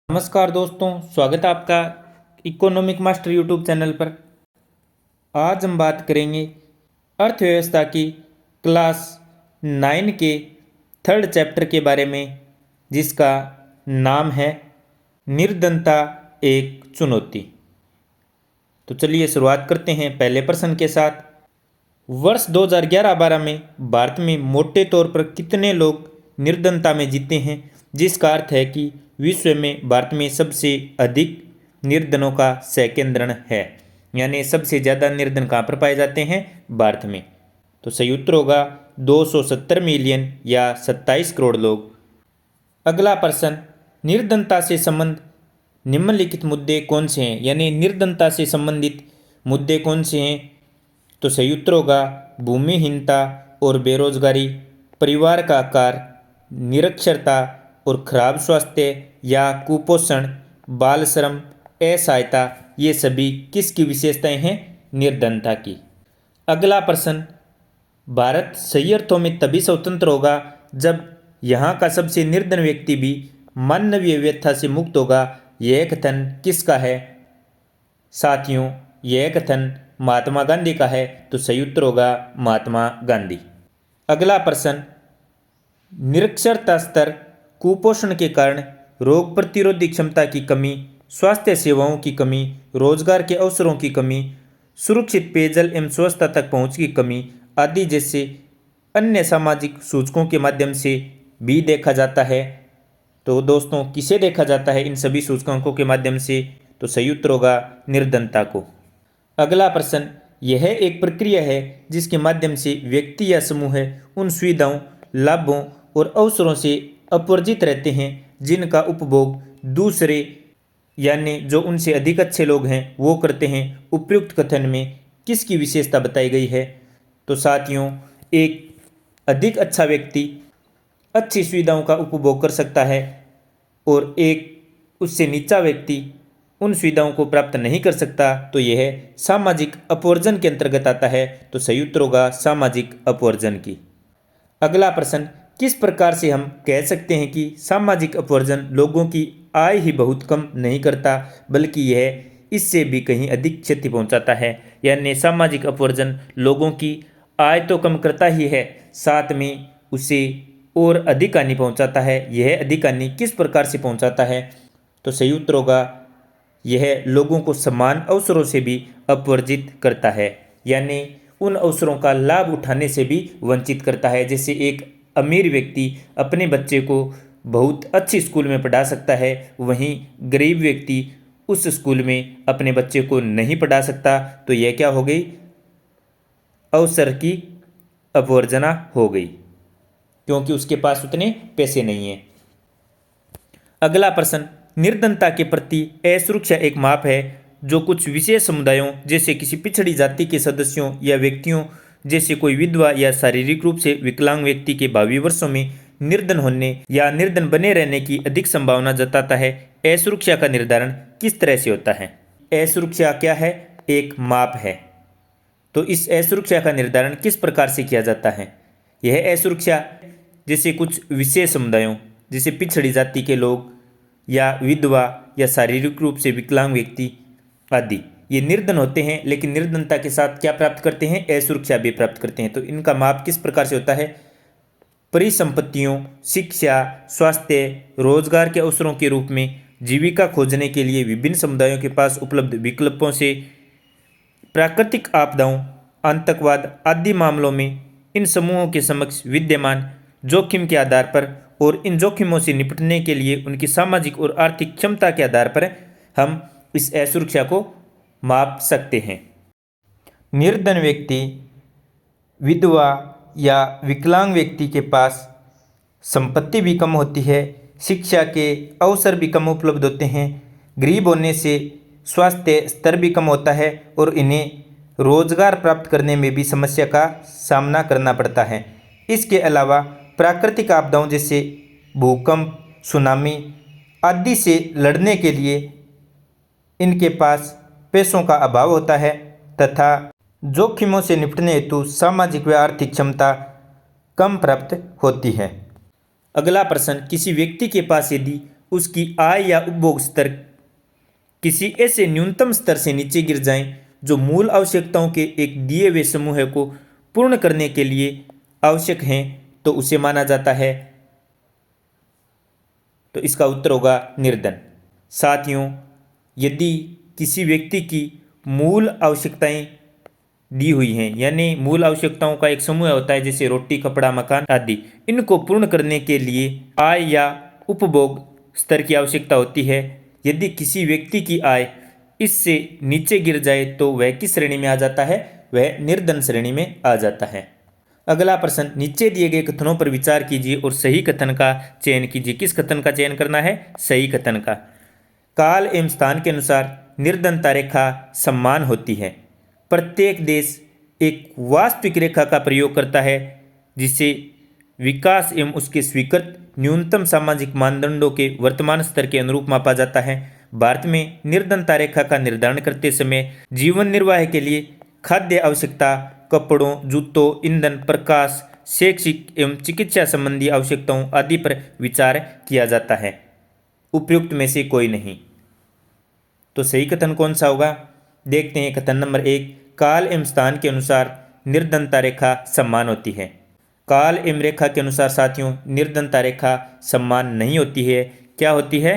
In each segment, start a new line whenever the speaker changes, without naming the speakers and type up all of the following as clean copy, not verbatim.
नमस्कार दोस्तों, स्वागत है आपका इकोनॉमिक मास्टर यूट्यूब चैनल पर। आज हम बात करेंगे अर्थव्यवस्था की क्लास 9 के थर्ड चैप्टर के बारे में, जिसका नाम है निर्धनता एक चुनौती। तो चलिए शुरुआत करते हैं पहले प्रश्न के साथ। वर्ष 2011-12 में भारत में मोटे तौर पर कितने लोग निर्धनता में जीते हैं, जिसका अर्थ है कि विश्व में भारत में सबसे अधिक निर्धनों का संकेंद्रण है। यानी सबसे ज़्यादा निर्धन कहाँ पर पाए जाते हैं? भारत में। तो सही उत्तर होगा 270 मिलियन या 27 करोड़ लोग। अगला प्रश्न, निर्धनता से संबंध निम्नलिखित मुद्दे कौन से हैं? यानी निर्धनता से संबंधित मुद्दे कौन से हैं? तो सही उत्तर होगा भूमिहीनता और बेरोजगारी, परिवार का आकार, निरक्षरता और खराब स्वास्थ्य या कुपोषण, बाल श्रम, असहायता, ये सभी किसकी विशेषताएं हैं? निर्धनता की। अगला प्रश्न, भारत सही अर्थों में तभी स्वतंत्र होगा जब यहाँ का सबसे निर्धन व्यक्ति भी मानवीय व्यथा से मुक्त होगा। यह कथन किसका है? साथियों, यह कथन महात्मा गांधी का है। तो सही उत्तर होगा महात्मा गांधी। अगला प्रश्न, निरक्षरता स्तर, कुपोषण के कारण रोग प्रतिरोधी क्षमता की कमी, स्वास्थ्य सेवाओं की कमी, रोजगार के अवसरों की कमी, सुरक्षित पेयजल एवं स्वच्छता तक पहुंच की कमी आदि जैसे अन्य सामाजिक सूचकों के माध्यम से भी देखा जाता है। तो दोस्तों, किसे देखा जाता है इन सभी सूचकांकों के माध्यम से? तो सही उत्तर होगा निर्धनता को। अगला प्रश्न, यह एक प्रक्रिया है जिसके माध्यम से व्यक्ति या समूह उन सुविधाओं, लाभों और अवसरों से अपवर्जित रहते हैं जिनका उपभोग दूसरे यानी जो उनसे अधिक अच्छे लोग हैं वो करते हैं। उपयुक्त कथन में किसकी विशेषता बताई गई है? तो साथियों, एक अधिक अच्छा व्यक्ति अच्छी सुविधाओं का उपभोग कर सकता है और एक उससे नीचा व्यक्ति उन सुविधाओं को प्राप्त नहीं कर सकता। तो यह सामाजिक अपवर्जन के अंतर्गत आता है। तो सही उत्तर होगा सामाजिक अपवर्जन की। अगला प्रश्न, किस प्रकार से हम कह सकते हैं कि सामाजिक अपवर्जन लोगों की आय ही बहुत कम नहीं करता, बल्कि यह इससे भी कहीं अधिक क्षति पहुंचाता है? यानी सामाजिक अपवर्जन लोगों की आय तो कम करता ही है, साथ में उसे और अधिक हानि पहुंचाता है। यह अधिक हानि किस प्रकार से पहुंचाता है? तो सही उत्तर होगा यह लोगों को समान अवसरों से भी अपवर्जित करता है, यानी उन अवसरों का लाभ उठाने से भी वंचित करता है। जैसे एक अमीर व्यक्ति अपने बच्चे को बहुत अच्छी स्कूल में पढ़ा सकता है, वहीं गरीब व्यक्ति उस स्कूल में अपने बच्चे को नहीं पढ़ा सकता। तो यह क्या हो गई? अवसर की अपवर्जना हो गई, क्योंकि उसके पास उतने पैसे नहीं हैं। अगला प्रश्न, निर्धनता के प्रति असुरक्षा एक माप है जो कुछ विशेष समुदायों जैसे किसी पिछड़ी जाति के सदस्यों या व्यक्तियों जैसे कोई विधवा या शारीरिक रूप से विकलांग व्यक्ति के भावी वर्षों में निर्धन होने या निर्धन बने रहने की अधिक संभावना जताता है। असुरक्षा का निर्धारण किस तरह से होता है? असुरक्षा क्या है? एक माप है। तो इस असुरक्षा का निर्धारण किस प्रकार से किया जाता है? यह असुरक्षा जैसे कुछ विशेष समुदायों जैसे पिछड़ी जाति के लोग या विधवा या शारीरिक रूप से विकलांग व्यक्ति आदि, ये निर्धन होते हैं, लेकिन निर्धनता के साथ क्या प्राप्त करते हैं? असुरक्षा भी प्राप्त करते हैं। तो इनका माप किस प्रकार से होता है? परिसंपत्तियों, शिक्षा, स्वास्थ्य, रोजगार के अवसरों के रूप में जीविका खोजने के लिए विभिन्न समुदायों के पास उपलब्ध विकल्पों से, प्राकृतिक आपदाओं, आतंकवाद आदि मामलों में इन समूहों के समक्ष विद्यमान जोखिम के आधार पर और इन जोखिमों से निपटने के लिए उनकी सामाजिक और आर्थिक क्षमता के आधार पर हम इस असुरक्षा को माप सकते हैं। निर्धन व्यक्ति, विधवा या विकलांग व्यक्ति के पास संपत्ति भी कम होती है, शिक्षा के अवसर भी कम उपलब्ध होते हैं, गरीब होने से स्वास्थ्य स्तर भी कम होता है और इन्हें रोजगार प्राप्त करने में भी समस्या का सामना करना पड़ता है। इसके अलावा प्राकृतिक आपदाओं जैसे भूकंप, सुनामी आदि से लड़ने के लिए इनके पास पैसों का अभाव होता है तथा जोखिमों से निपटने हेतु सामाजिक व आर्थिक क्षमता कम प्राप्त होती है। अगला प्रश्न, किसी व्यक्ति के पास यदि उसकी आय या उपभोग स्तर किसी ऐसे न्यूनतम स्तर से नीचे गिर जाएं जो मूल आवश्यकताओं के एक दिए हुए समूह को पूर्ण करने के लिए आवश्यक हैं, तो उसे माना जाता है। तो इसका उत्तर होगा निर्धन। साथियों, यदि किसी व्यक्ति की मूल आवश्यकताएं दी हुई हैं, यानी मूल आवश्यकताओं का एक समूह होता है जैसे रोटी, कपड़ा, मकान आदि, इनको पूर्ण करने के लिए आय या उपभोग स्तर की आवश्यकता होती है। यदि किसी व्यक्ति की आय इससे नीचे गिर जाए तो वह किस श्रेणी में आ जाता है? वह निर्धन श्रेणी में आ जाता है। अगला प्रश्न, नीचे दिए गए कथनों पर विचार कीजिए और सही कथन का चयन कीजिए। किस कथन का चयन करना है? सही कथन का। काल एवं स्थान के अनुसार निर्धनता रेखा समान होती है। प्रत्येक देश एक वास्तविक रेखा का प्रयोग करता है जिसे विकास एवं उसके स्वीकृत न्यूनतम सामाजिक मानदंडों के वर्तमान स्तर के अनुरूप मापा जाता है। भारत में निर्धनता रेखा का निर्धारण करते समय जीवन निर्वाह के लिए खाद्य आवश्यकता, कपड़ों, जूतों, ईंधन, प्रकाश, शैक्षिक एवं चिकित्सा संबंधी आवश्यकताओं आदि पर विचार किया जाता है। उपयुक्त में से कोई नहीं। तो सही कथन कौन सा होगा? देखते हैं। कथन नंबर 1, काल एवं स्थान के अनुसार निर्धनता रेखा समान होती है। काल एवं रेखा के अनुसार साथियों निर्धनता रेखा समान नहीं होती है। क्या होती है?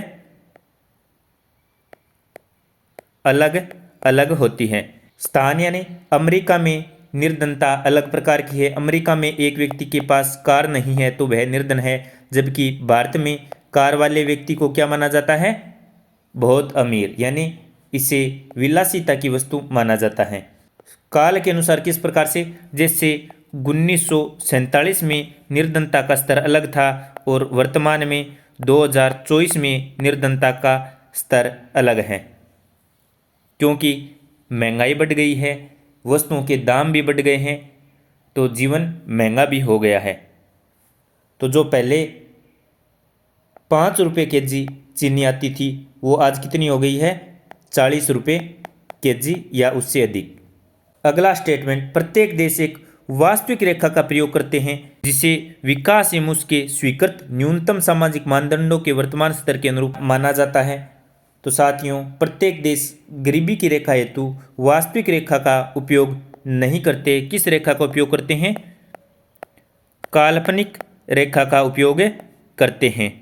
अलग अलग होती है। स्थान यानी अमेरिका में निर्धनता अलग प्रकार की है। अमेरिका में एक व्यक्ति के पास कार नहीं है तो वह निर्धन है, जबकि भारत में कार वाले व्यक्ति को क्या माना जाता है? बहुत अमीर, यानी इसे विलासिता की वस्तु माना जाता है। काल के अनुसार किस प्रकार से? जैसे 1947 में निर्धनता का स्तर अलग था और वर्तमान में 2024 में निर्धनता का स्तर अलग है, क्योंकि महंगाई बढ़ गई है, वस्तुओं के दाम भी बढ़ गए हैं, तो जीवन महंगा भी हो गया है। तो जो पहले 5 रुपये केजी चीनी आती थी वो आज कितनी हो गई है? 40 रुपये केजी या उससे अधिक। अगला स्टेटमेंट, प्रत्येक देश एक वास्तविक रेखा का प्रयोग करते हैं जिसे विकास एवं उसके स्वीकृत न्यूनतम सामाजिक मानदंडों के वर्तमान स्तर के अनुरूप माना जाता है। तो साथियों, प्रत्येक देश गरीबी की रेखा हेतु वास्तविक रेखा का उपयोग नहीं करते। किस रेखा का उपयोग करते हैं? काल्पनिक रेखा का उपयोग करते हैं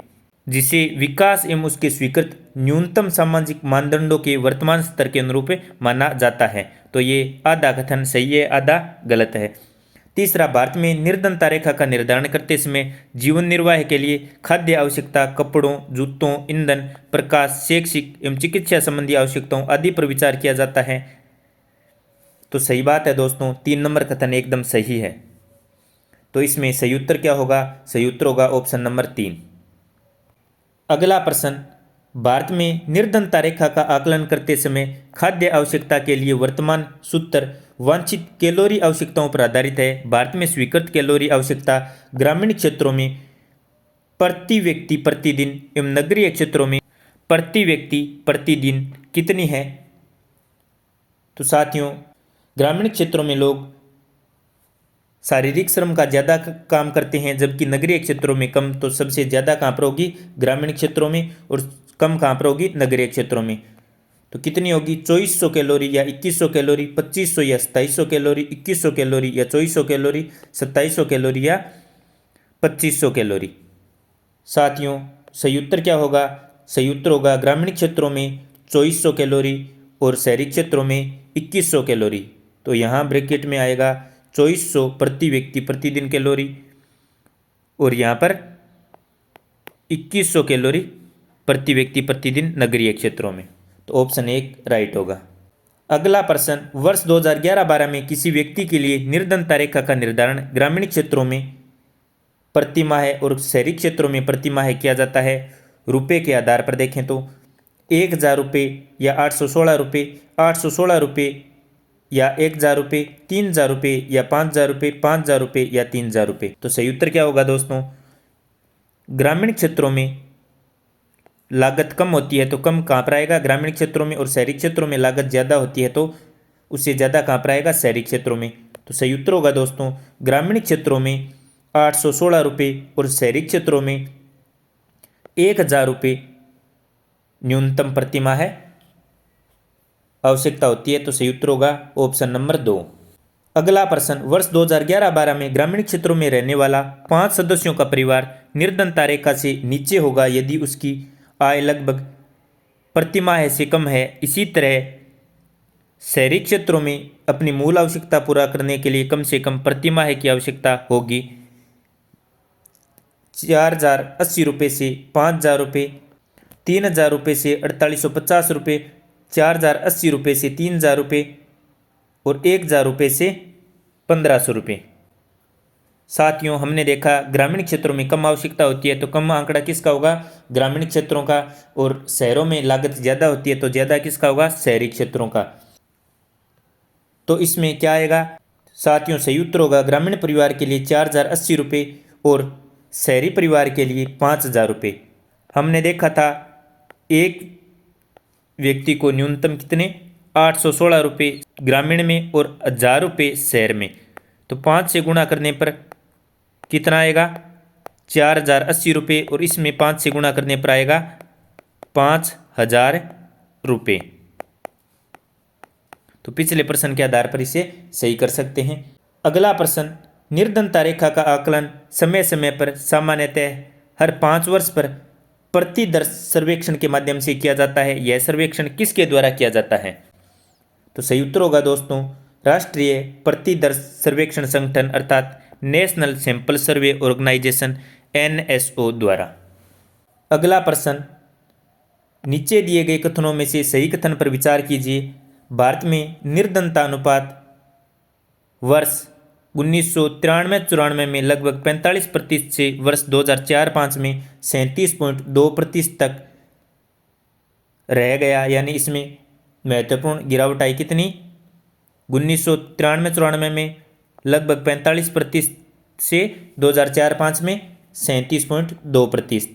जिसे विकास एवं उसके स्वीकृत न्यूनतम सामाजिक मानदंडों के वर्तमान स्तर के अनुरूप माना जाता है। तो ये आधा कथन सही है, आधा गलत है। तीसरा, भारत में निर्धनता रेखा का निर्धारण करते समय जीवन निर्वाह के लिए खाद्य आवश्यकता, कपड़ों, जूतों, ईंधन, प्रकाश, शैक्षिक एवं चिकित्सा संबंधी आवश्यकताओं आदि पर विचार किया जाता है। तो सही बात है दोस्तों, 3 नंबर कथन एकदम सही है। तो इसमें सही उत्तर क्या होगा? सही उत्तर होगा ऑप्शन नंबर 3। अगला प्रश्न, भारत में निर्धनता रेखा का आकलन करते समय खाद्य आवश्यकता के लिए वर्तमान सूत्र वांछित कैलोरी आवश्यकताओं पर आधारित है। भारत में स्वीकृत कैलोरी आवश्यकता ग्रामीण क्षेत्रों में प्रति व्यक्ति प्रतिदिन एवं नगरीय क्षेत्रों में प्रति व्यक्ति प्रतिदिन कितनी है? तो साथियों, ग्रामीण क्षेत्रों में लोग शारीरिक श्रम का ज़्यादा काम करते हैं, जबकि नगरीय क्षेत्रों में कम। तो सबसे ज़्यादा कहाँ पर होगी? ग्रामीण क्षेत्रों में, और कम कहाँ पर होगी? नगरीय क्षेत्रों में। तो कितनी होगी? 2400 कैलोरी या 2100 कैलोरी, 2500 या 2700 कैलोरी, 2100 कैलोरी या 2400 कैलोरी, 2700 कैलोरी या 2500 कैलोरी। साथियों, सही उत्तर क्या होगा? सही उत्तर होगा ग्रामीण क्षेत्रों में 2400 कैलोरी और शहरी क्षेत्रों में 2100 कैलोरी। तो यहाँ ब्रैकेट में आएगा 2400 प्रति व्यक्ति प्रतिदिन कैलोरी और यहाँ पर 2100 कैलोरी प्रति व्यक्ति प्रतिदिन नगरीय क्षेत्रों में। तो ऑप्शन 1 राइट होगा। अगला प्रश्न, वर्ष 2011-12 में किसी व्यक्ति के लिए निर्धनता रेखा का निर्धारण ग्रामीण क्षेत्रों में प्रति माह और शहरी क्षेत्रों में प्रति माह किया जाता है। रुपये के आधार पर देखें तो 1000 रुपये या 816 रुपये, 816 रुपये या 1000 रुपये, 3000 रुपये या 5000 रुपये, 5000 रुपये या 3000 रुपये। तो सही उत्तर क्या होगा दोस्तों? ग्रामीण क्षेत्रों में लागत कम होती है तो कम कहाँ पर आएगा? ग्रामीण क्षेत्रों में। और शहरी क्षेत्रों में लागत ज़्यादा होती है तो उससे ज़्यादा कहाँ पर आएगा? शहरी क्षेत्रों में। तो सही उत्तर होगा दोस्तों ग्रामीण क्षेत्रों में 816 रुपये और शहरी क्षेत्रों में 1000 रुपये न्यूनतम प्रति माह आवश्यकता होती है? तो सही उत्तर होगा ऑप्शन नंबर 2। अगला प्रश्न, वर्ष 2011-12 में ग्रामीण क्षेत्रों में रहने वाला 5 सदस्यों का परिवार निर्धनता रेखा से नीचे होगा यदि उसकी आय लगभग प्रति माह से कम है। इसी तरह शहरी क्षेत्रों में अपनी मूल आवश्यकता पूरा करने के लिए कम से कम प्रति माह की आवश्यकता होगी 4,080 से 5,000 3,000 से 4,850 4,080 से 3,000 और 1,000 से 1,500। साथियों, हमने देखा ग्रामीण क्षेत्रों में कम आवश्यकता होती है तो कम आंकड़ा किसका होगा? ग्रामीण क्षेत्रों का। और शहरों में लागत ज़्यादा होती है तो ज़्यादा किसका होगा? शहरी क्षेत्रों का। तो इसमें क्या आएगा साथियों? सही उत्तर होगा ग्रामीण परिवार के लिए 4,080 और शहरी परिवार के लिए 5,000। हमने देखा था एक व्यक्ति को न्यूनतम कितने 816 ग्रामीण में और 1,000 शहर में। तो 5 से गुणा करने पर कितना आएगा? 4,080 और इसमें 5 से गुणा करने पर आएगा 5,000। तो पिछले प्रश्न के आधार पर इसे सही कर सकते हैं। अगला प्रश्न, निर्धनता रेखा का आकलन समय समय पर सामान्यतः हर 5 वर्ष पर प्रतिदर्श सर्वेक्षण के माध्यम से किया जाता है। यह सर्वेक्षण किसके द्वारा किया जाता है? तो सही उत्तर होगा दोस्तों राष्ट्रीय प्रतिदर्श सर्वेक्षण संगठन अर्थात national sample survey organisation NSO द्वारा। अगला प्रश्न, नीचे दिए गए कथनों में से सही कथन पर विचार कीजिए। भारत में निर्धनता अनुपात वर्ष 1993-94 में लगभग 45% से वर्ष 2004-05 में 37.2% तक रह गया, यानी इसमें महत्वपूर्ण गिरावट आई। कितनी? 1993-94 में लगभग 45% से 2004-05 में 37.2%।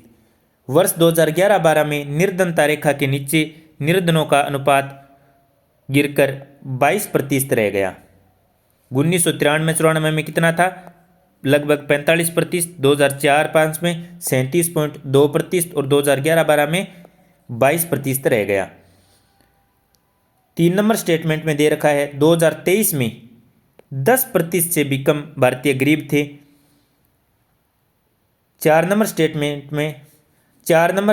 वर्ष 2011-12 में निर्धनता रेखा के नीचे निर्धनों का अनुपात गिरकर 22% रह गया। 1993-94 में कितना था? लगभग 45%, 2004-05 में 37.2% और 2011-12 में 22% रह गया। 3 नंबर स्टेटमेंट में दे रखा है 2023 में 10% से भी कम भारतीय गरीब थे। 4 नंबर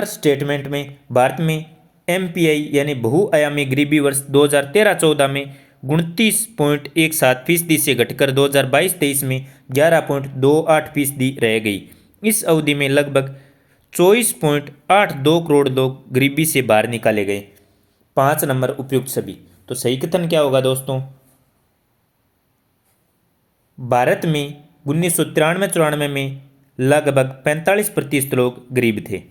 स्टेटमेंट में भारत में MPI यानी बहुआयामी गरीबी वर्ष 2013-14 में 29.17% से घटकर 2022-23 में 11.28% रह गई। इस अवधि में लगभग 24.82 करोड़ लोग गरीबी से बाहर निकाले गए। 5 नंबर उपयुक्त सभी। तो सही कथन क्या होगा दोस्तों? भारत में 1993-94 में लगभग 45% लोग गरीब थे।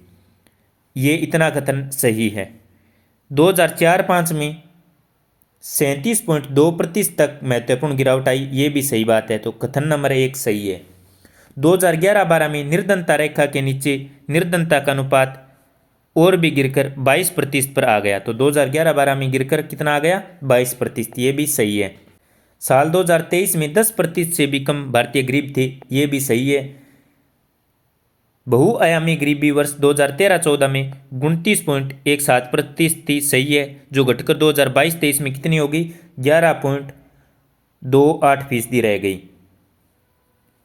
ये इतना कथन सही है। 2004-05 में 37.2% तक महत्वपूर्ण गिरावट आई, ये भी सही बात है। तो कथन नंबर 1 सही है। 2011-12 में निर्धनता रेखा के नीचे निर्धनता का अनुपात और भी गिरकर 22% पर आ गया। तो 2011-12 में गिरकर कितना आ गया? 22%। ये भी सही है। साल 2023 में 10% से भी कम भारतीय गरीब थे, ये भी सही है। बहुआयामी गरीबी वर्ष 2013-14 में 29.17% थी, सही है, जो घटकर 2022-23 में कितनी होगी? 11.28% रह गई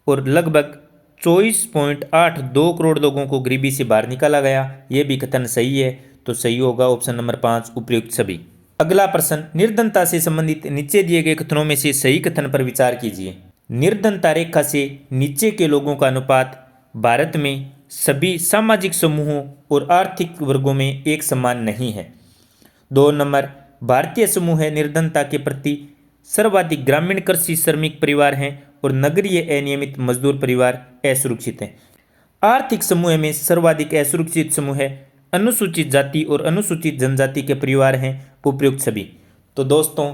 और लगभग 24.82 करोड़ लोगों को गरीबी से बाहर निकाला गया। ये भी कथन सही है। तो सही होगा ऑप्शन नंबर 5 उपयुक्त सभी। अगला प्रश्न, निर्धनता से संबंधित नीचे दिए गए कथनों में से सही कथन पर विचार कीजिए। निर्धनता रेखा से नीचे के लोगों का अनुपात भारत में सभी सामाजिक समूहों और आर्थिक वर्गों में एक समान नहीं है। 2 नंबर, भारतीय समूह है निर्धनता के प्रति सर्वाधिक ग्रामीण कृषि श्रमिक परिवार हैं और नगरीय अनियमित मजदूर परिवार असुरक्षित हैं। आर्थिक समूह में सर्वाधिक असुरक्षित समूह है अनुसूचित जाति और अनुसूचित जनजाति के परिवार हैं, उपयुक्त सभी। तो दोस्तों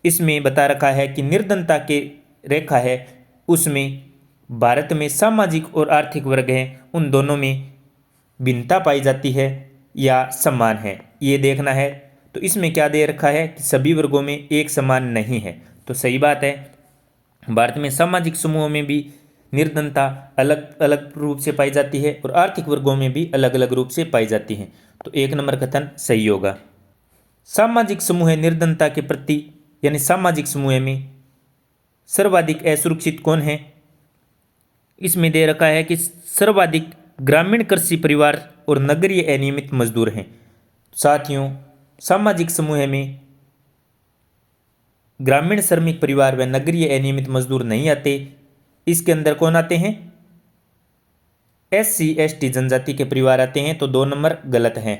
इसमें बता रखा है कि निर्धनता के रेखा है उसमें भारत में सामाजिक और आर्थिक वर्ग हैं, उन दोनों में भिन्नता पाई जाती है या समान है, ये देखना है। तो इसमें क्या दे रखा है कि सभी वर्गों में एक समान नहीं है। तो सही बात है, भारत में सामाजिक समूहों में भी निर्धनता अलग अलग रूप से पाई जाती है और आर्थिक वर्गों में भी अलग अलग रूप से पाई जाती है। तो 1 नंबर कथन सही होगा। सामाजिक समूह निर्धनता के प्रति यानी सामाजिक समूह में सर्वाधिक असुरक्षित कौन है? इसमें दे रखा है कि सर्वाधिक ग्रामीण कृषि परिवार और नगरीय अनियमित मजदूर हैं। साथियों, सामाजिक समूह में ग्रामीण श्रमिक परिवार व नगरीय अनियमित मजदूर नहीं आते। इसके अंदर कौन आते हैं? SC ST जनजाति के परिवार आते हैं, तो 2 नंबर गलत है।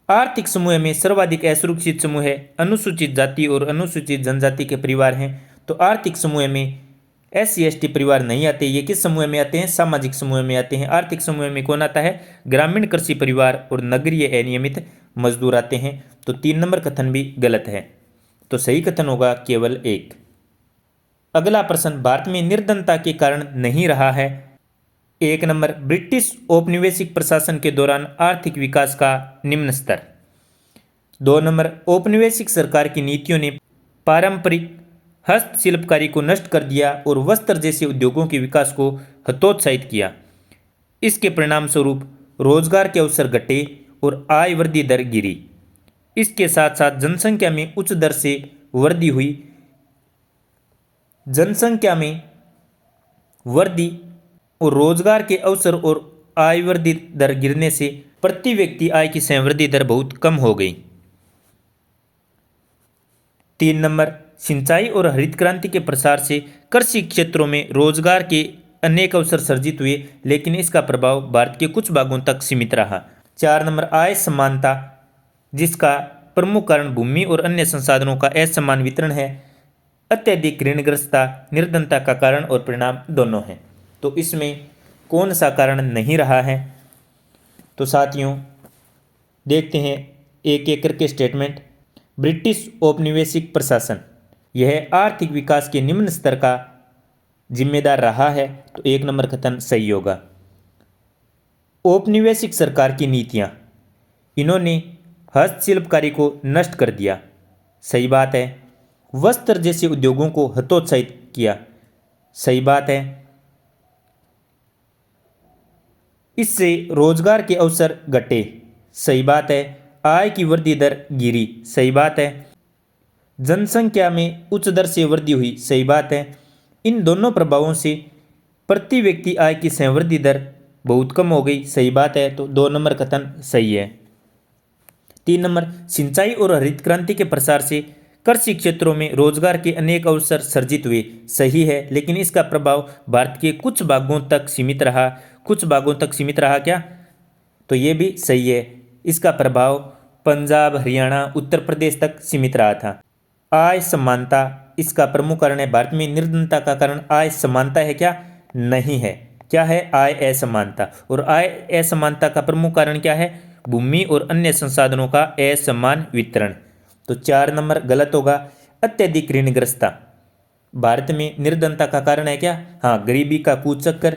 आर्थिक समूह में सर्वाधिक असुरक्षित समूह अनुसूचित जाति और अनुसूचित जनजाति के परिवार हैं, तो आर्थिक समूह में SC ST परिवार नहीं आते। ये किस समूह में आते हैं? सामाजिक समूह में आते हैं। आर्थिक समूह में कौन आता है? ग्रामीण कृषि परिवार और नगरीय अनियमित मजदूर आते हैं, तो 3 नंबर कथन भी गलत है। तो सही कथन होगा केवल 1। अगला प्रश्न, भारत में निर्धनता के कारण नहीं रहा है। 1 नंबर, ब्रिटिश औपनिवेशिक प्रशासन के दौरान आर्थिक विकास का निम्न स्तर। 2 नंबर, औपनिवेशिक सरकार की नीतियों ने पारंपरिक हस्तशिल्पकारी को नष्ट कर दिया और वस्त्र जैसे उद्योगों के विकास को हतोत्साहित किया। इसके परिणाम स्वरूप रोजगार के अवसर घटे और आय वृद्धि दर गिरी। इसके साथ साथ जनसंख्या में उच्च दर से वृद्धि हुई। जनसंख्या में वृद्धि और रोजगार के अवसर और आय वृद्धि दर गिरने से प्रति व्यक्ति आय की संवृद्धि दर बहुत कम हो गई। 3 नंबर, सिंचाई और हरित क्रांति के प्रसार से कृषि क्षेत्रों में रोजगार के अनेक अवसर सर्जित हुए, लेकिन इसका प्रभाव भारत के कुछ भागों तक सीमित रहा। 4 नंबर, आय समानता, जिसका प्रमुख कारण भूमि और अन्य संसाधनों का असमान वितरण है। अत्यधिक ऋणग्रस्तता निर्धनता का कारण और परिणाम दोनों हैं। तो इसमें कौन सा कारण नहीं रहा है? तो साथियों, देखते हैं एक एक करके स्टेटमेंट। ब्रिटिश औपनिवेशिक प्रशासन यह आर्थिक विकास के निम्न स्तर का जिम्मेदार रहा है, तो 1 नंबर कथन सही होगा। औपनिवेशिक सरकार की नीतियां, इन्होंने हस्तशिल्पकारी को नष्ट कर दिया, सही बात है। वस्त्र जैसे उद्योगों को हतोत्साहित किया, सही बात है। इससे रोजगार के अवसर घटे, सही बात है। आय की वृद्धि दर गिरी, सही बात है। जनसंख्या में उच्च दर से वृद्धि हुई, सही बात है। इन दोनों प्रभावों से प्रति व्यक्ति आय की संवृद्धि दर बहुत कम हो गई, सही बात है। तो 2 नंबर कथन सही है। 3 नंबर, सिंचाई और हरित क्रांति के प्रसार से कृषि क्षेत्रों में रोजगार के अनेक अवसर सर्जित हुए, सही है, लेकिन इसका प्रभाव भारत के कुछ भागों तक सीमित रहा। कुछ भागों तक सीमित रहा क्या? तो ये भी सही है। इसका प्रभाव पंजाब, हरियाणा, उत्तर प्रदेश तक सीमित रहा था। आय समानता, इसका प्रमुख कारण है। भारत में निर्धनता का कारण आय समानता है क्या? नहीं है। क्या है? आय असमानता। और आय असमानता का प्रमुख कारण क्या है? भूमि और अन्य संसाधनों का असमान वितरण। तो 4 नंबर गलत होगा। अत्यधिक ऋणग्रस्तता भारत में निर्धनता का कारण है क्या? हाँ, गरीबी का कुचक्कर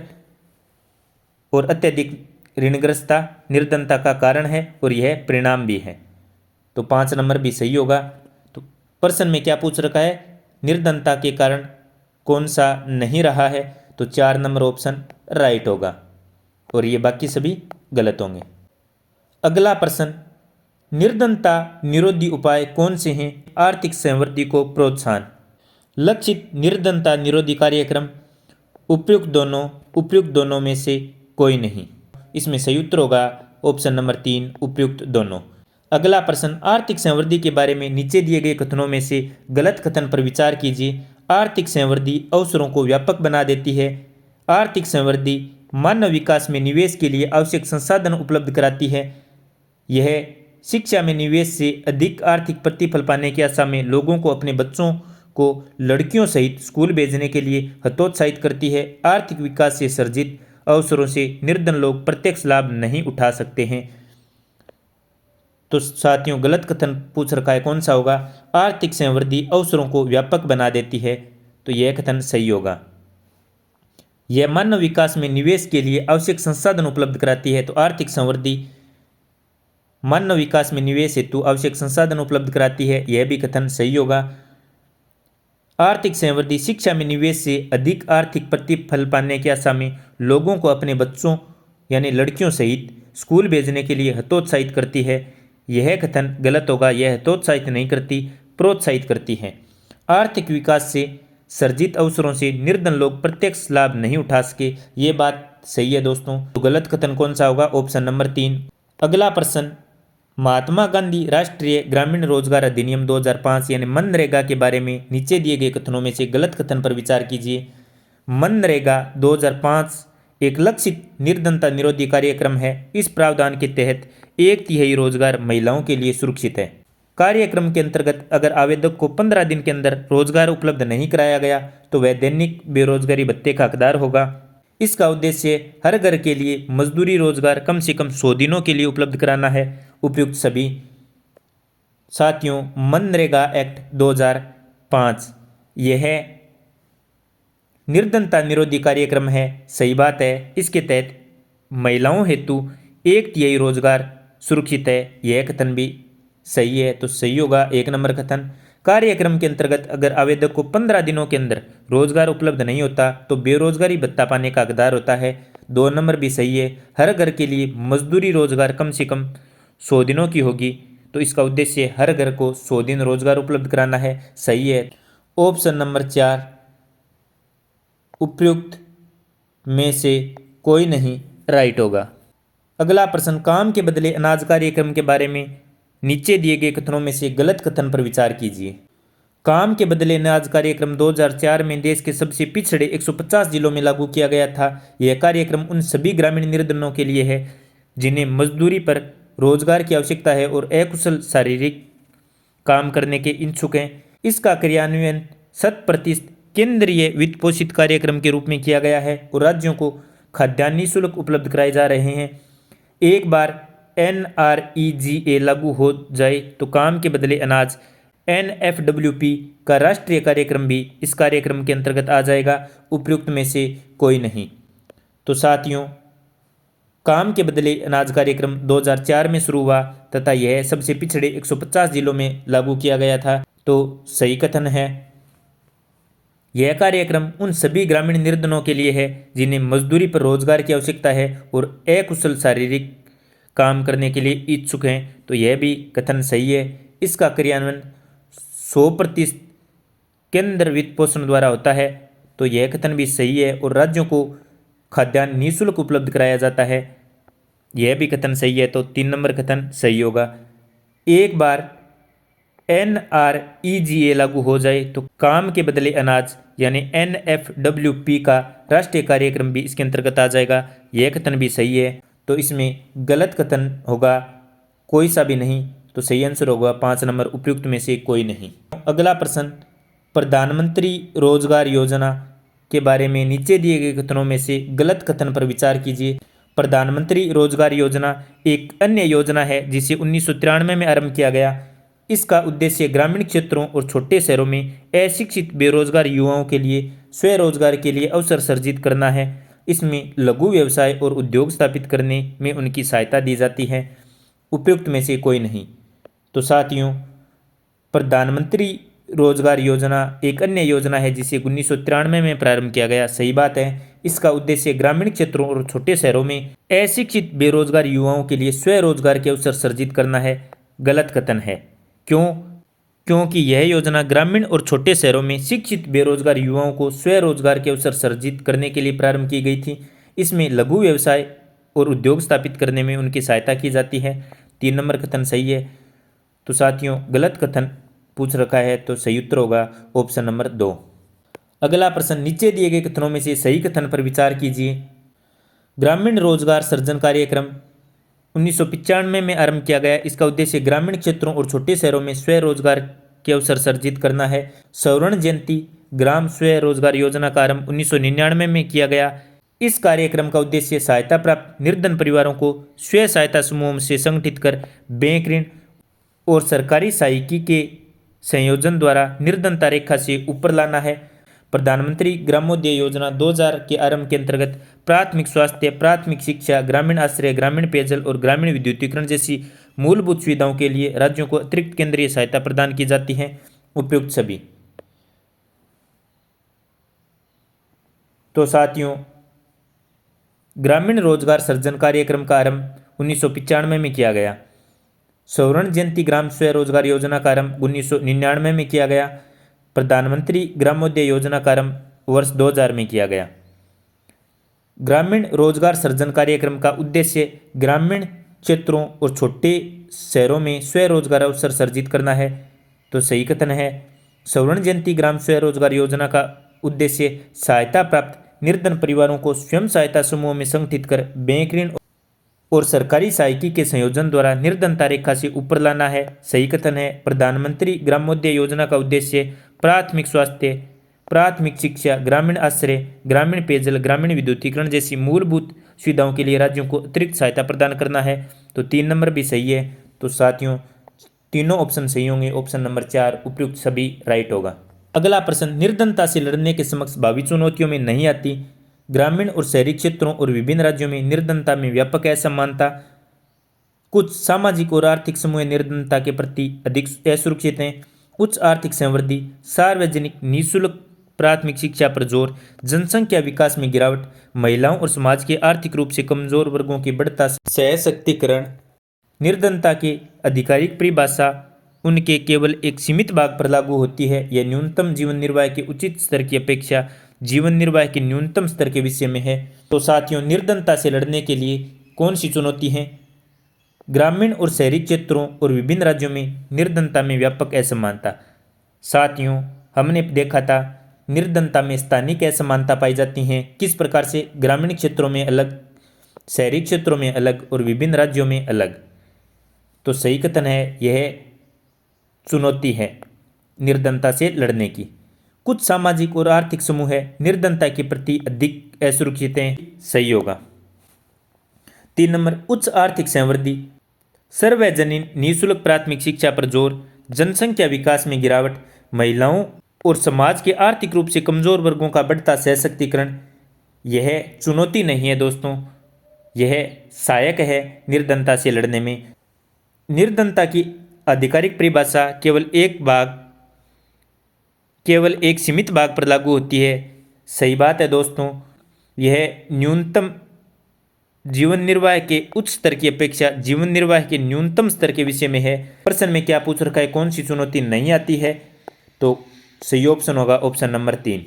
और अत्यधिक ऋणग्रस्तता निर्धनता का कारण है और यह परिणाम भी है। तो 5 नंबर भी सही होगा। तो प्रश्न में क्या पूछ रखा है? निर्धनता के कारण कौन सा नहीं रहा है? तो 4 नंबर ऑप्शन राइट होगा और ये बाकी सभी गलत होंगे। अगला प्रश्न, निर्धनता निरोधी उपाय कौन से हैं? आर्थिक समृद्धि को प्रोत्साहन, लक्षित निर्धनता निरोधी कार्यक्रम, उपयुक्त दोनों में से कोई नहीं। इसमें सही उत्तर होगा ऑप्शन नंबर 3, उपयुक्त दोनों। अगला प्रश्न, आर्थिक समृद्धि के बारे में नीचे दिए गए कथनों में से गलत कथन पर विचार कीजिए। आर्थिक समृद्धि अवसरों को व्यापक बना देती है। आर्थिक समृद्धि मानव विकास में निवेश के लिए आवश्यक संसाधन उपलब्ध कराती है। यह शिक्षा में निवेश से अधिक आर्थिक प्रतिफल पाने की आशा में लोगों को अपने बच्चों को लड़कियों सहित स्कूल भेजने के लिए हतोत्साहित करती है। आर्थिक विकास से सर्जित अवसरों से निर्धन लोग प्रत्यक्ष लाभ नहीं उठा सकते हैं। तो साथियों, गलत कथन पूछ रखा है, कौन सा होगा? आर्थिक समृद्धि अवसरों को व्यापक बना देती है, तो यह कथन सही होगा। यह मानव विकास में निवेश के लिए आवश्यक संसाधन उपलब्ध कराती है, तो आर्थिक समृद्धि मानव विकास में निवेश हेतु आवश्यक संसाधन उपलब्ध कराती है, यह भी कथन सही होगा। आर्थिक समृद्धि शिक्षा में निवेश से अधिक आर्थिक प्रतिफल पाने की आशा में लोगों को अपने बच्चों यानी लड़कियों सहित स्कूल भेजने के लिए हतोत्साहित करती है। यह कथन गलत होगा। यह हतोत्साहित नहीं करती, प्रोत्साहित करती है। आर्थिक विकास से सर्जित अवसरों से निर्धन लोग प्रत्यक्ष लाभ नहीं उठा सके। ये बात सही है दोस्तों। तो गलत कथन कौन सा होगा? Option number 3। अगला प्रश्न, महात्मा गांधी राष्ट्रीय ग्रामीण रोजगार अधिनियम 2005 यानी मनरेगा के बारे में नीचे दिए गए कथनों में से गलत कथन पर विचार कीजिए। मनरेगा 2005 एक लक्षित निर्धनता निरोधी कार्यक्रम है। इस प्रावधान के तहत 1/3 रोजगार महिलाओं के लिए सुरक्षित है। कार्यक्रम के अंतर्गत अगर आवेदक को 15 दिन के अंदर रोजगार उपलब्ध नहीं कराया गया तो वह दैनिक बेरोजगारी भत्ते का हकदार होगा। इसका उद्देश्य हर घर के लिए मजदूरी रोजगार कम से कम 100 दिनों के लिए उपलब्ध कराना है। उपयुक्त सभी साथियों, मनरेगा एक्ट 2005 यह निर्धनता निरोधी कार्यक्रम है। सही बात है। इसके तहत महिलाओं हेतु 1/3 रोजगार सुरक्षित है। यह कथन भी सही है, तो सही होगा 1 नंबर कथन। कार्यक्रम के अंतर्गत अगर आवेदक को 15 दिनों के अंदर रोजगार उपलब्ध नहीं होता तो बेरोजगारी भत्ता पाने का हकदार होता है। 2 नंबर भी सही है। हर घर के लिए मजदूरी रोजगार कम से कम 100 दिनों की होगी, तो इसका उद्देश्य हर घर को 100 दिन रोजगार उपलब्ध कराना है। सही है। ऑप्शन नंबर 4 उपयुक्त में से कोई नहीं राइट होगा। अगला प्रश्न, काम के बदले अनाज कार्यक्रम के बारे में नीचे दिए गए कथनों में से गलत कथन पर विचार कीजिए। काम के बदले अनाज कार्यक्रम 2004 में देश के सबसे पिछड़े 150 जिलों में लागू किया गया था। यह कार्यक्रम उन सभी ग्रामीण निर्धनों के लिए है जिन्हें मजदूरी पर रोजगार की आवश्यकता है और अकुशल शारीरिक काम करने के इच्छुक हैं। इसका क्रियान्वयन 100% केंद्रीय वित्त पोषित कार्यक्रम के रूप में किया गया है और राज्यों को खाद्यान्न निःशुल्क उपलब्ध कराए जा रहे हैं। एक बार NREGA लागू हो जाए तो काम के बदले अनाज NFWP का राष्ट्रीय कार्यक्रम भी इस कार्यक्रम के अंतर्गत आ जाएगा। उपयुक्त में से कोई नहीं। तो साथियों, काम के बदले अनाज कार्यक्रम 2004 में शुरू हुआ तथा यह सबसे पिछड़े 150 जिलों में लागू किया गया था, तो सही कथन है। यह कार्यक्रम उन सभी ग्रामीण निर्धनों के लिए है जिन्हें मजदूरी पर रोजगार की आवश्यकता है और अकुशल शारीरिक काम करने के लिए इच्छुक हैं, तो यह भी कथन सही है। इसका क्रियान्वयन 100% केंद्र वित्त पोषण द्वारा होता है, तो यह कथन भी सही है और राज्यों को खाद्यान्न निःशुल्क उपलब्ध कराया जाता है। यह भी कथन सही है, तो 3 नंबर कथन सही होगा। एक बार NREGA लागू हो जाए तो काम के बदले अनाज यानी NFWP का राष्ट्रीय कार्यक्रम भी इसके अंतर्गत आ जाएगा। यह कथन भी सही है, तो इसमें गलत कथन होगा कोई सा भी नहीं, तो सही आंसर होगा 5 नंबर उपयुक्त में से कोई नहीं। अगला प्रश्न, प्रधानमंत्री रोजगार योजना के बारे में नीचे दिए गए कथनों में से गलत कथन पर विचार कीजिए। प्रधानमंत्री रोजगार योजना एक अन्य योजना है जिसे 1993 में आरंभ किया गया। इसका उद्देश्य ग्रामीण क्षेत्रों और छोटे शहरों में अशिक्षित बेरोजगार युवाओं के लिए स्वरोजगार के लिए अवसर सर्जित करना है। इसमें लघु व्यवसाय और उद्योग स्थापित करने में उनकी सहायता दी जाती है। उपयुक्त में से कोई नहीं। तो साथियों, प्रधानमंत्री रोजगार योजना एक अन्य योजना है जिसे 1993 में प्रारंभ किया गया। सही बात है। इसका उद्देश्य ग्रामीण क्षेत्रों और छोटे शहरों में अशिक्षित बेरोजगार युवाओं के लिए स्वरोजगार के अवसर सर्जित करना है। गलत कथन है। क्यों? क्योंकि यह योजना ग्रामीण और छोटे शहरों में शिक्षित बेरोजगार युवाओं को स्वरोजगार के अवसर सर्जित करने के लिए प्रारंभ की गई थी। इसमें लघु व्यवसाय और उद्योग स्थापित करने में उनकी सहायता की जाती है। 3 नंबर कथन सही है। तो साथियों, गलत कथन पूछ रखा है, तो सही उत्तर होगा ऑप्शन नंबर 2। अगला प्रश्न, नीचे दिए गए कथनों में से सही कथन पर विचार कीजिए। ग्रामीण रोजगार सृजन कार्यक्रम 1995 में आरंभ किया गया। इसका उद्देश्य ग्रामीण क्षेत्रों और छोटे शहरों में स्वरोजगार के अवसर सर्जित करना है। स्वर्ण जयंती ग्राम स्वरोजगार योजना का आरंभ 1999 में किया गया। इस कार्यक्रम का उद्देश्य सहायता प्राप्त निर्धन परिवारों को स्वयं सहायता समूह से संगठित कर बैंक ऋण और सरकारी सहायता के संयोजन द्वारा निर्धनता रेखा से ऊपर लाना है। प्रधानमंत्री ग्रामोदय योजना 2000 के आरंभ के अंतर्गत प्राथमिक स्वास्थ्य, प्राथमिक शिक्षा, ग्रामीण आश्रय, ग्रामीण पेयजल और ग्रामीण विद्युतीकरण जैसी मूलभूत सुविधाओं के लिए राज्यों को अतिरिक्त केंद्रीय सहायता प्रदान की जाती है। उपयुक्त सभी। तो साथियों, ग्रामीण रोजगार सृजन कार्यक्रम का आरंभ 1995 में किया गया। स्वर्ण जयंती ग्राम स्वरोजगार योजना का आरंभ 1999 में किया गया। प्रधानमंत्री ग्रामोदय योजना का आरंभ वर्ष 2000 में किया गया। ग्रामीण रोजगार सृजन कार्यक्रम का उद्देश्य ग्रामीण क्षेत्रों और छोटे शहरों में स्वरोजगार अवसर सर्जित करना है। तो सही कथन है। स्वर्ण जयंती ग्राम स्वरोजगार योजना का उद्देश्य सहायता प्राप्त निर्धन परिवारों को स्वयं सहायता समूह में संगठित कर बैंक ऋण और सरकारी सहायता के संयोजन द्वारा निर्धनता रेखा से ऊपर लाना है। सही कथन है। प्रधानमंत्री ग्रामोदय योजना का उद्देश्य प्राथमिक स्वास्थ्य, प्राथमिक शिक्षा, ग्रामीण आश्रय, ग्रामीण पेयजल, ग्रामीण विद्युतीकरण जैसी मूलभूत सुविधाओं के लिए राज्यों को अतिरिक्त सहायता प्रदान करना है। तो 3 नंबर भी सही है। तो साथियों तीनों ऑप्शन सही होंगे। ऑप्शन नंबर 4 उपयुक्त सभी राइट होगा। अगला प्रश्न, निर्धनता से लड़ने के समक्ष भावी चुनौतियों में नहीं आती। ग्रामीण और शहरी क्षेत्रों और विभिन्न राज्यों में निर्धनता में व्यापक असमानता। कुछ सामाजिक और आर्थिक समूह निर्धनता के प्रति अधिक असुरक्षित हैं। उच्च आर्थिक समृद्धि, सार्वजनिक निःशुल्क प्राथमिक शिक्षा पर जोर, जनसंख्या विकास में गिरावट, महिलाओं और समाज के आर्थिक रूप से कमजोर वर्गों की बढ़ता सशक्तिकरण। निर्धनता की आधिकारिक परिभाषा उनके केवल एक सीमित भाग पर लागू होती है। यह न्यूनतम जीवन निर्वाह के उचित स्तर की अपेक्षा जीवन निर्वाह के न्यूनतम स्तर के विषय में है। तो साथियों निर्धनता से लड़ने के लिए कौन सी चुनौती है? ग्रामीण और शहरी क्षेत्रों और विभिन्न राज्यों में निर्धनता में व्यापक असमानता। साथियों हमने देखा था निर्धनता में स्थानिक असमानता पाई जाती हैं। किस प्रकार से? ग्रामीण क्षेत्रों में अलग, शहरी क्षेत्रों में अलग और विभिन्न राज्यों में अलग। तो सही कथन है यह चुनौती है निर्धनता से लड़ने की। कुछ सामाजिक और आर्थिक समूह निर्धनता के प्रति अधिक असुरक्षित हैं। सही होगा। 3 नंबर उच्च आर्थिक समृद्धि, सार्वजनिक निःशुल्क प्राथमिक शिक्षा पर जोर, जनसंख्या विकास में गिरावट, महिलाओं और समाज के आर्थिक रूप से कमजोर वर्गों का बढ़ता सशक्तिकरण। यह चुनौती नहीं है दोस्तों, यह सहायक है निर्धनता से लड़ने में। निर्धनता की आधिकारिक परिभाषा केवल एक सीमित भाग पर लागू होती है। सही बात है दोस्तों, यह न्यूनतम जीवन निर्वाह के उच्च स्तर की अपेक्षा जीवन निर्वाह के न्यूनतम स्तर के विषय में है। प्रश्न में क्या पूछ रखा है, कौन सी चुनौती नहीं आती है? तो सही ऑप्शन होगा ऑप्शन नंबर 3।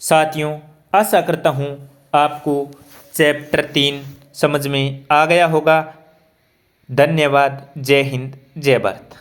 साथियों आशा करता हूं आपको चैप्टर 3 समझ में आ गया होगा। धन्यवाद। जय हिंद, जय भारत।